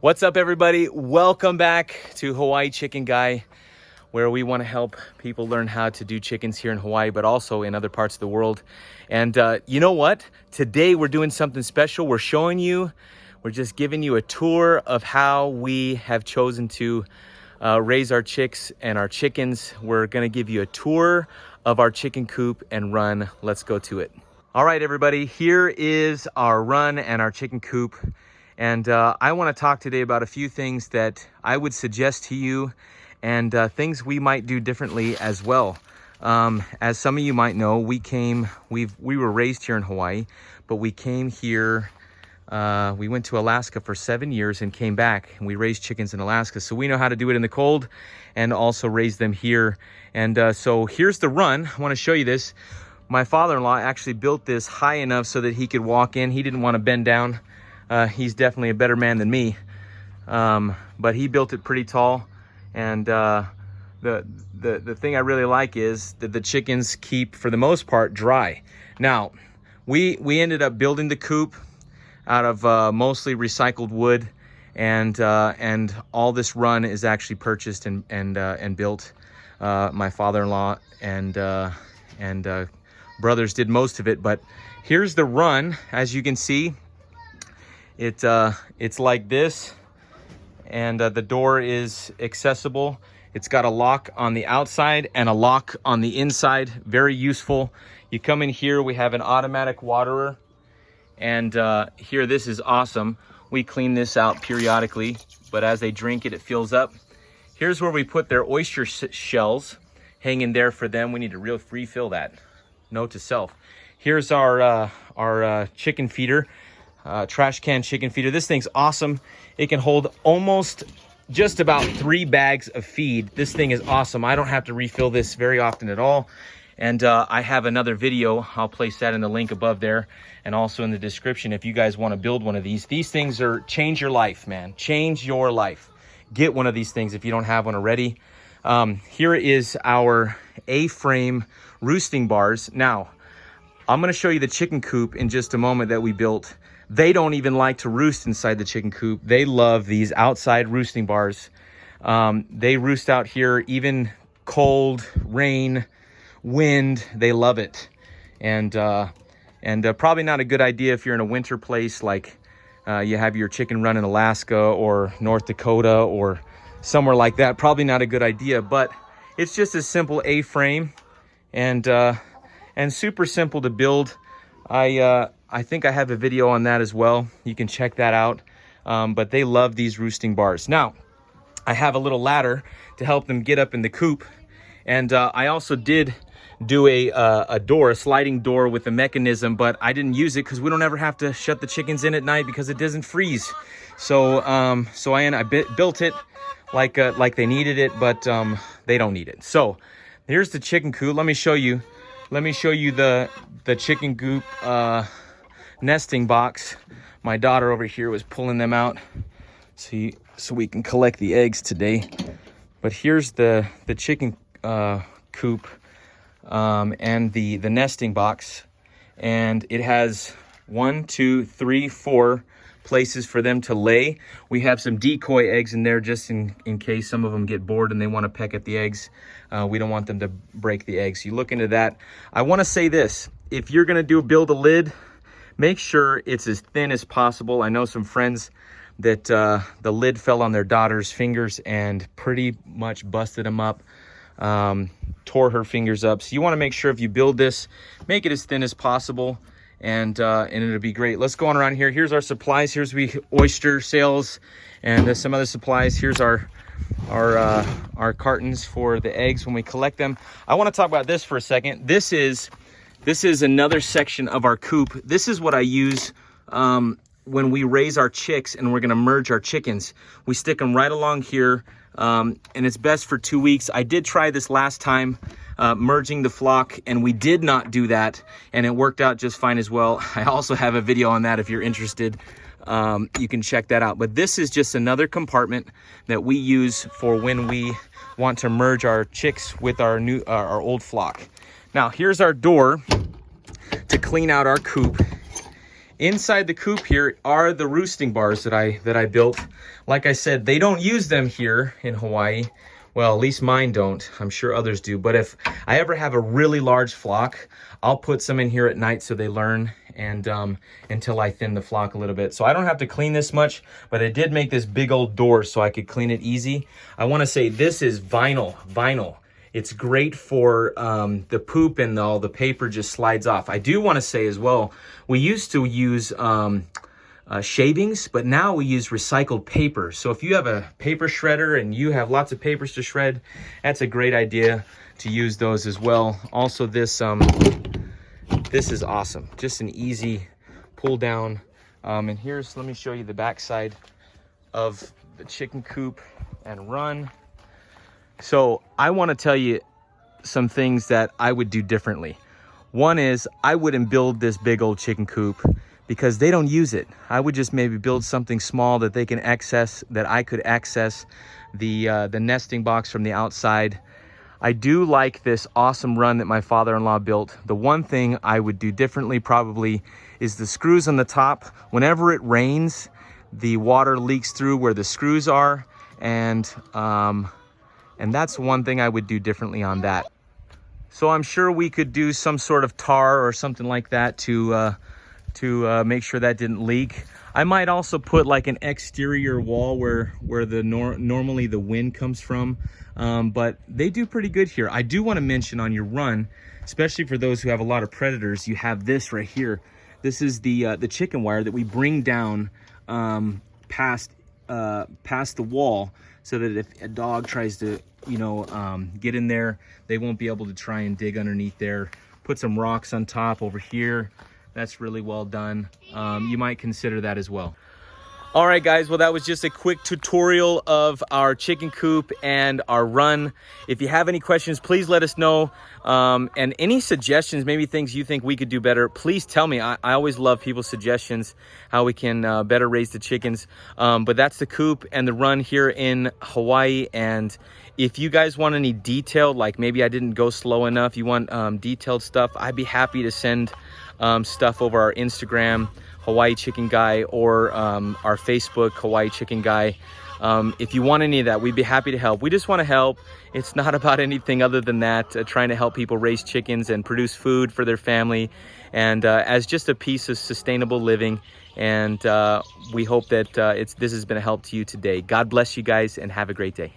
What's up, everybody? Welcome back to Hawaii Chicken Guy, where we want to help people learn how to do chickens here in Hawaii, but also in other parts of the world. And you know what? Today we're doing something special. We're just giving you a tour of how we have chosen to raise our chicks and our chickens. We're gonna give you a tour of our chicken coop and run. Let's go to it. All right, everybody, here is our run and our chicken coop. And I want to talk today about a few things that I would suggest to you and things we might do differently as well. As some of you might know, we were raised here in Hawaii, but we came here, we went to Alaska for 7 years and came back, and we raised chickens in Alaska. So we know how to do it in the cold and also raise them here. And so here's the run. I want to show you this. My father-in-law actually built this high enough so that he could walk in. He didn't want to bend down. He's definitely a better man than me, but he built it pretty tall. And the thing I really like is that the chickens keep, for the most part, dry. Now, we ended up building the coop out of mostly recycled wood, and all this run is actually purchased and built. My father-in-law and brothers did most of it, but here's the run. As you can see, it's like this, and the door is accessible. It's got a lock on the outside and a lock on the inside. Very useful. You come in here, we have an automatic waterer, and here, this is awesome. We clean this out periodically, but as they drink it, it fills up. Here's where we put their oyster shells hanging there for them. We need to refill that. Note to self. Here's our chicken feeder. Trash can chicken feeder. This thing's awesome. It can hold almost just about 3 bags of feed. This thing is awesome. I don't have to refill this very often at all. And I have another video. I'll place that in the link above there and also in the description if you guys want to build one of these. These things change your life, man. Change your life. Get one of these things if you don't have one already. Here is our A-frame roosting bars. Now, I'm going to show you the chicken coop in just a moment that we built. They don't even like to roost inside the chicken coop. They love these outside roosting bars. They roost out here, even cold, rain, wind. They love it. And probably not a good idea if you're in a winter place like you have your chicken run in Alaska or North Dakota or somewhere like that. Probably not a good idea, but it's just a simple A-frame and super simple to build. I think I have a video on that as well. You can check that out. But they love these roosting bars. Now, I have a little ladder to help them get up in the coop. And I also did do a sliding door with a mechanism, but I didn't use it because we don't ever have to shut the chickens in at night because it doesn't freeze. So I built it like they needed it, but they don't need it. So here's the chicken coop. Let me show you the chicken coop nesting box. My daughter over here was pulling them out so we can collect the eggs today. But here's the chicken coop and the nesting box, and it has 1, 2, 3, 4 places for them to lay. We have some decoy eggs in there just in case some of them get bored and they want to peck at the eggs. We don't want them to break the eggs. You look into that. I want to say this: if you're going to build a lid, make sure it's as thin as possible. I know some friends that the lid fell on their daughter's fingers and pretty much busted them up, tore her fingers up. So you want to make sure if you build this, make it as thin as possible, and it'll be great. Let's go on around here. Here's our supplies. Here's oyster sails and some other supplies. Here's our cartons for the eggs when we collect them. I want to talk about this for a second. This is another section of our coop. This is what I use when we raise our chicks and we're going to merge our chickens. We stick them right along here, and it's best for 2 weeks. I did try this last time, merging the flock, and we did not do that, and it worked out just fine as well. I also have a video on that if you're interested. You can check that out. But this is just another compartment that we use for when we want to merge our chicks with our old flock. Now, here's our door to clean out our coop. Inside the coop here are the roosting bars that I built. Like I said, they don't use them here in Hawaii. Well, at least mine don't. I'm sure others do. But if I ever have a really large flock, I'll put some in here at night so they learn, and until I thin the flock a little bit. So I don't have to clean this much, but I did make this big old door so I could clean it easy. I want to say this is vinyl. It's great for the poop, and all the paper just slides off. I do want to say as well, we used to use shavings, but now we use recycled paper. So if you have a paper shredder and you have lots of papers to shred, that's a great idea to use those as well. Also, this is awesome. Just an easy pull down. And here's, let me show you the back side of the chicken coop and run. So I want to tell you some things that I would do differently. One is, I wouldn't build this big old chicken coop because they don't use it. I would just maybe build something small that they can access, that I could access the nesting box from the outside. I do like this awesome run that my father-in-law built. The one thing I would do differently probably is the screws on the top. Whenever it rains, the water leaks through where the screws are, and that's one thing I would do differently on that. So I'm sure we could do some sort of tar or something like that to make sure that didn't leak. I might also put like an exterior wall where the normally the wind comes from, but they do pretty good here. I do want to mention on your run, especially for those who have a lot of predators, you have this right here. This is the chicken wire that we bring down past the wall, so that if a dog tries to get in there, they won't be able to try and dig underneath there. Put some rocks on top over here. That's really well done. You might consider that as well. All right, guys, well, that was just a quick tutorial of our chicken coop and our run. If you have any questions, please let us know. And any suggestions, maybe things you think we could do better, please tell me. I always love people's suggestions, how we can better raise the chickens. But that's the coop and the run here in Hawaii. And if you guys want any detailed, like maybe I didn't go slow enough, you want detailed stuff, I'd be happy to send stuff over our Instagram, Hawaii Chicken Guy, or our Facebook, Hawaii Chicken Guy. If you want any of that, we'd be happy to help. We just want to help. It's not about anything other than that, trying to help people raise chickens and produce food for their family, and as just a piece of sustainable living. And we hope that this has been a help to you today. God bless you guys, and have a great day.